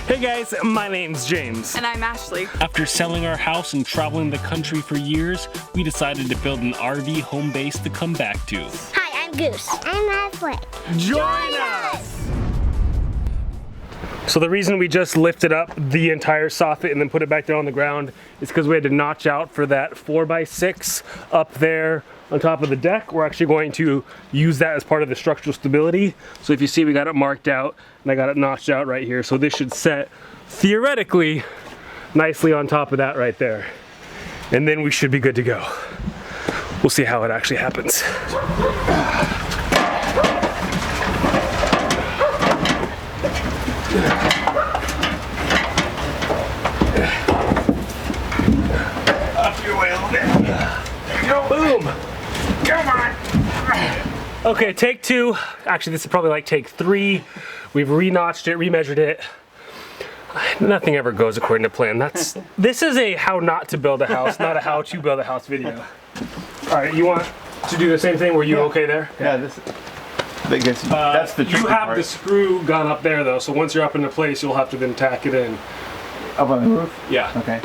Hey guys, my name's James. And I'm Ashley. After selling our house and traveling the country for years, we decided to build an RV home base to come back to. Hi, I'm Goose. I'm Affleck. Join us! So the reason we just lifted up the entire soffit and then put it back down on the ground is because we had to notch out for that 4x6 up there on top of the deck. We're actually going to use that as part of the structural stability. So if you see, we got it marked out and I got it notched out right here. So this should set theoretically nicely on top of that right there. And then we should be good to go. We'll see how it actually happens. Up your way a little bit. There you go. Boom. Come on. Okay, take two. Actually, this is probably like take three. We've re-notched it, remeasured it. Nothing ever goes according to plan. This is a how not to build a house, not a how to build a house video. All right, you want to do the same thing? Were you okay there? Yeah, that's the tricky You have part. the screw gun up there though, so once you're up into place, you'll have to then tack it in. Up on the roof? Yeah. Okay.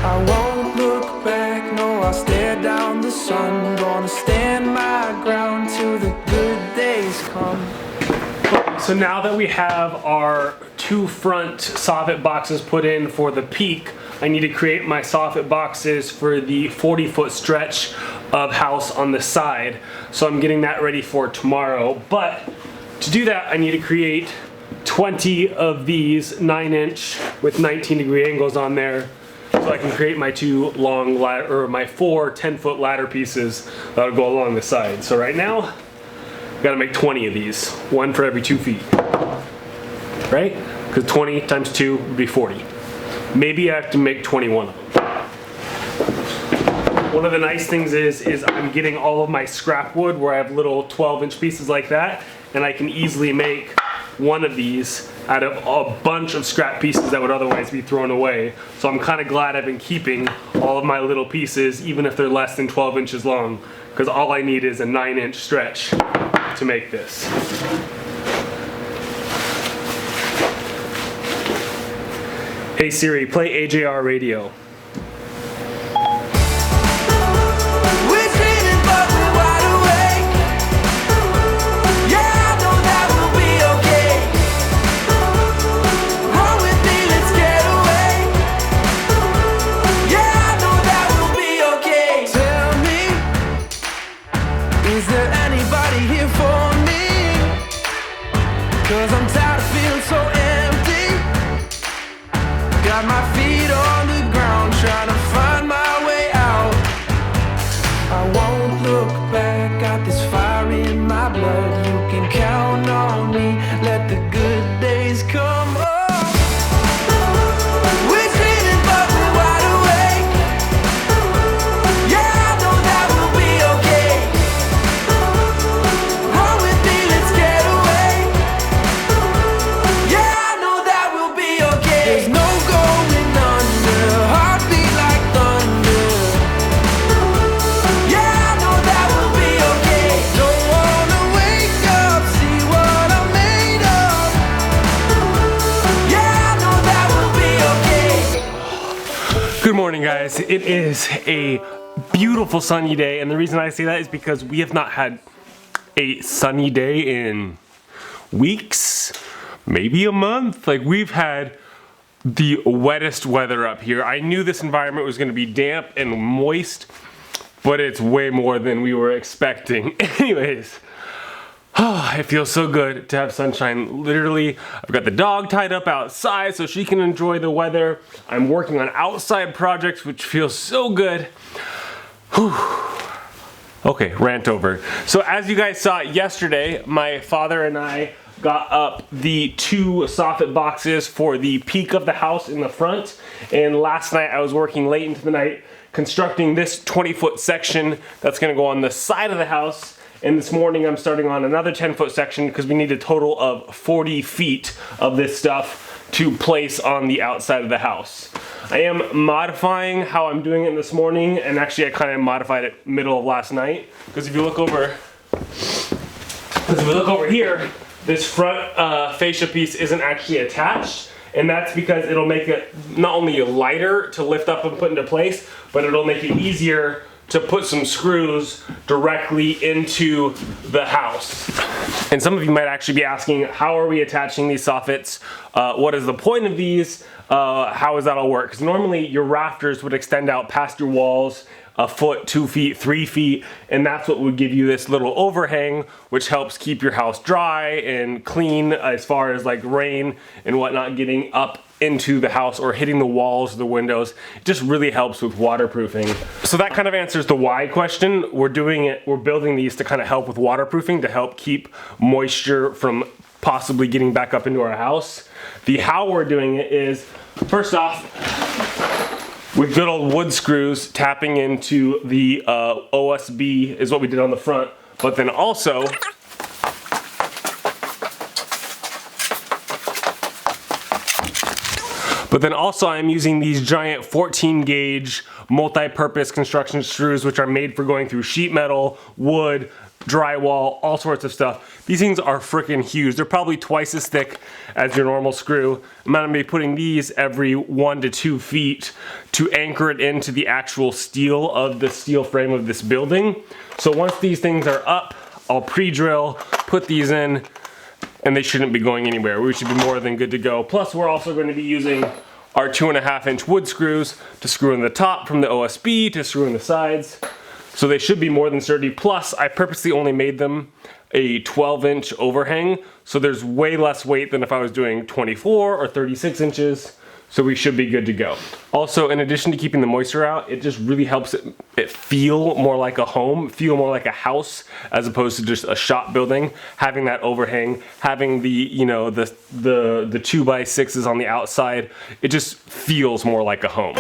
I won't look back, no, I'll stare down the sun. Gonna stand my ground till the good days come. So now that we have our two front soffit boxes put in for the peak, I need to create my soffit boxes for the 40-foot stretch of house on the side. So I'm getting that ready for tomorrow. But to do that, I need to create 20 of these 9-inch with 19-degree angles on there, so I can create my two long ladder, or my four 10-foot ladder pieces that'll go along the side. So right now, I've got to make 20 of these, one for every 2 feet, right? Because 20 times 2 would be 40. Maybe I have to make 21 of them. One of the nice things is I'm getting all of my scrap wood where I have little 12-inch pieces like that, and I can easily make one of these out of a bunch of scrap pieces that would otherwise be thrown away. So I'm kind of glad I've been keeping all of my little pieces, even if they're less than 12 inches long, because all I need is a 9-inch stretch to make this. Hey Siri, play AJR radio. Got my feet on the ground, trying to find my way out. I won't look back, got this fire in my blood. You can count on me, let the good days come on. We're dreaming but we're wide awake. Yeah, I know that we'll be okay. Roll with me, let's get away. Yeah, I know that we'll be okay. There's no Good morning, guys. It is a beautiful sunny day, and the reason I say that is because we have not had a sunny day in weeks, maybe a month. Like, we've had the wettest weather up here. I knew this environment was going to be damp and moist, but it's way more than we were expecting. Anyways, it feels so good to have sunshine. Literally, I've got the dog tied up outside so she can enjoy the weather. I'm working on outside projects, which feels so good. Whew. Okay, rant over. So as you guys saw yesterday, my father and I got up the 2 soffit boxes for the peak of the house in the front. And last night I was working late into the night constructing this 20-foot section that's gonna go on the side of the house. And this morning I'm starting on another 10-foot section because we need a total of 40 feet of this stuff to place on the outside of the house. I am modifying how I'm doing it this morning, and actually I kind of modified it middle of last night, because if you look over here, this front fascia piece isn't actually attached, and that's because it'll make it not only lighter to lift up and put into place, but it'll make it easier to put some screws directly into the house. And some of you might actually be asking, how are we attaching these soffits? What is the point of these? How does that all work? Because normally your rafters would extend out past your walls a foot, 2 feet, 3 feet, and that's what would give you this little overhang, which helps keep your house dry and clean as far as like rain and whatnot getting up into the house or hitting the walls or the windows. It just really helps with waterproofing. So that kind of answers the why question. We're building these to kind of help with waterproofing, to help keep moisture from possibly getting back up into our house. The how we're doing it is, first off, with good old wood screws, tapping into the OSB is what we did on the front, but then also I'm using these giant 14 gauge multi-purpose construction screws, which are made for going through sheet metal, wood, drywall, all sorts of stuff. These things are freaking huge. They're probably twice as thick as your normal screw. I'm gonna be putting these every 1 to 2 feet to anchor it into the actual steel of the steel frame of this building. So once these things are up, I'll pre-drill, put these in, and they shouldn't be going anywhere. We should be more than good to go. Plus, we're also going to be using our 2.5-inch wood screws to screw in the top from the OSB, to screw in the sides. So they should be more than sturdy. Plus, I purposely only made them a 12-inch overhang, so there's way less weight than if I was doing 24 or 36 inches. So we should be good to go. Also, in addition to keeping the moisture out, it just really helps it feel more like a home, feel more like a house, as opposed to just a shop building. Having that overhang, having the, you know, the 2x6s on the outside, it just feels more like a home.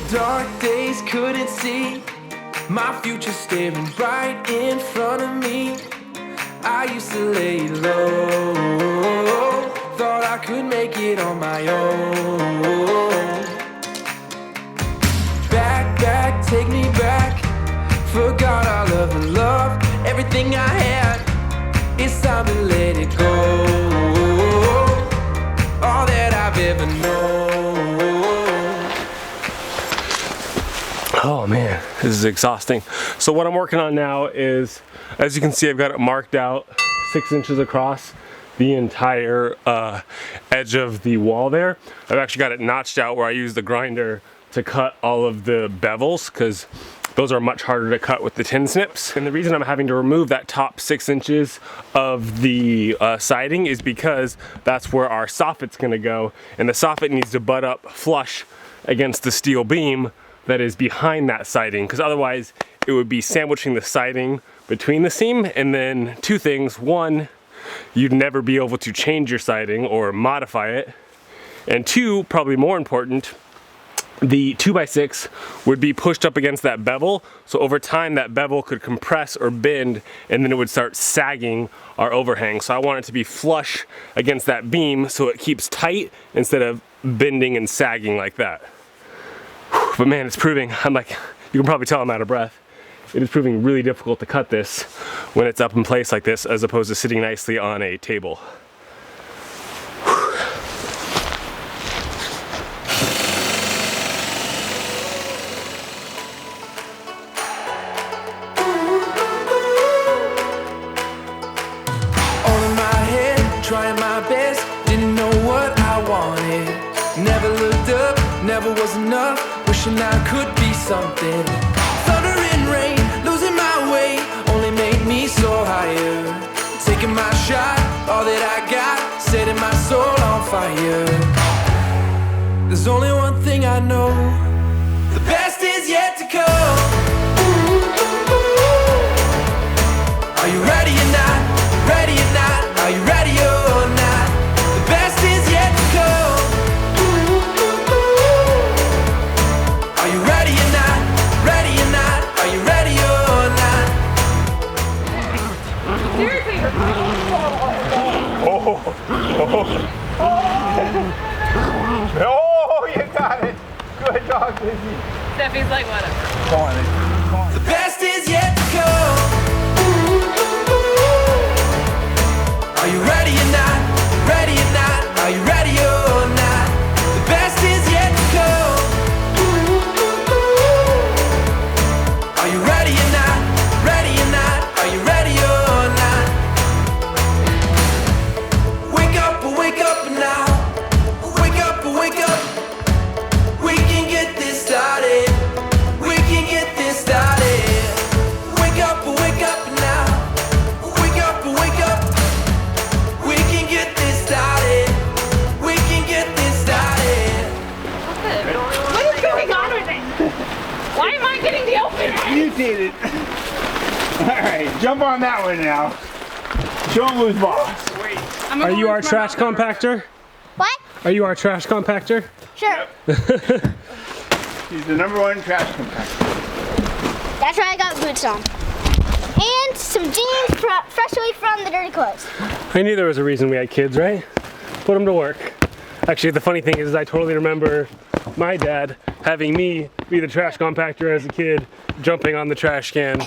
Dark days couldn't see my future staring right in front of me. I used to lay low, thought I could make it on my own. Back, take me back. Forgot all of the love, everything I had. It's time to let it go. All that I've ever known. Oh man, this is exhausting. So what I'm working on now is, as you can see, I've got it marked out 6 inches across the entire edge of the wall there. I've actually got it notched out where I use the grinder to cut all of the bevels, because those are much harder to cut with the tin snips. And the reason I'm having to remove that top 6 inches of the siding is because that's where our soffit's gonna go, and the soffit needs to butt up flush against the steel beam that is behind that siding, because otherwise it would be sandwiching the siding between the seam. And then two things: one, you'd never be able to change your siding or modify it, and two, probably more important, the 2x6 would be pushed up against that bevel, so over time that bevel could compress or bend, and then it would start sagging our overhang. So I want it to be flush against that beam so it keeps tight instead of bending and sagging like that. But man, it's proving, you can probably tell I'm out of breath. It is proving really difficult to cut this when it's up in place like this, as opposed to sitting nicely on a table. All in my head, trying my best, didn't know what I wanted. Never looked up, never was enough, wishing I could be something. Thunder and rain, losing my way, only made me soar higher. Taking my shot, all that I got, setting my soul on fire. There's only one thing I know, the best is yet to come. Oh, you got it. Good dog, Lizzie. Steffi's like, whatever. Come on, Lizzie. Come on. The best is yet to come. Are you ready or not? Ready or not? Are you ready or not? The best is yet to come. Are you ready or not? Ready or not? Are you ready or not? Wake up now. Wake up. We can get this started. We can get this started. Wake up now. Wake up. We can get this started. We can get this started. What is going on with it? Why am I getting the open? You did it. All right, jump on that one now. Show him who's boss. Are you our trash compactor? What? Are you our trash compactor? Sure. He's the #1 trash compactor. That's why I got boots on. And some jeans freshly from the dirty clothes. I knew there was a reason we had kids, right? Put them to work. Actually, the funny thing is I totally remember my dad having me be the trash compactor as a kid, jumping on the trash can,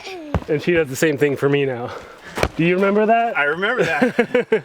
and she does the same thing for me now. Do you remember that? I remember that.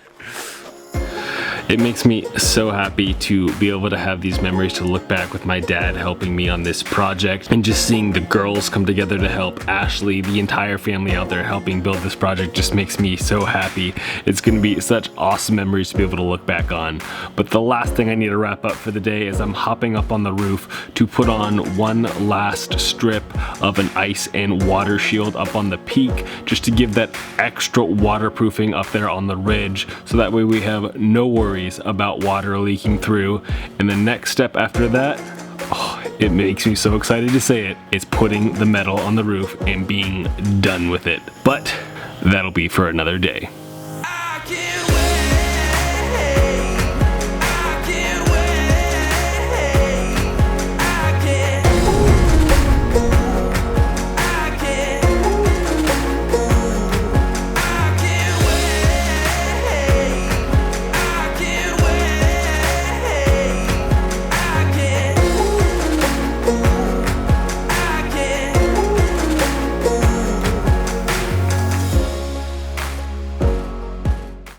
It makes me so happy to be able to have these memories to look back with my dad helping me on this project, and just seeing the girls come together to help. Ashley, the entire family out there helping build this project just makes me so happy. It's gonna be such awesome memories to be able to look back on. But the last thing I need to wrap up for the day is I'm hopping up on the roof to put on one last strip of an ice and water shield up on the peak, just to give that extra waterproofing up there on the ridge, so that way we have no worries about water leaking through. And the next step after that, it makes me so excited to say it, is putting the metal on the roof and being done with it. But that'll be for another day.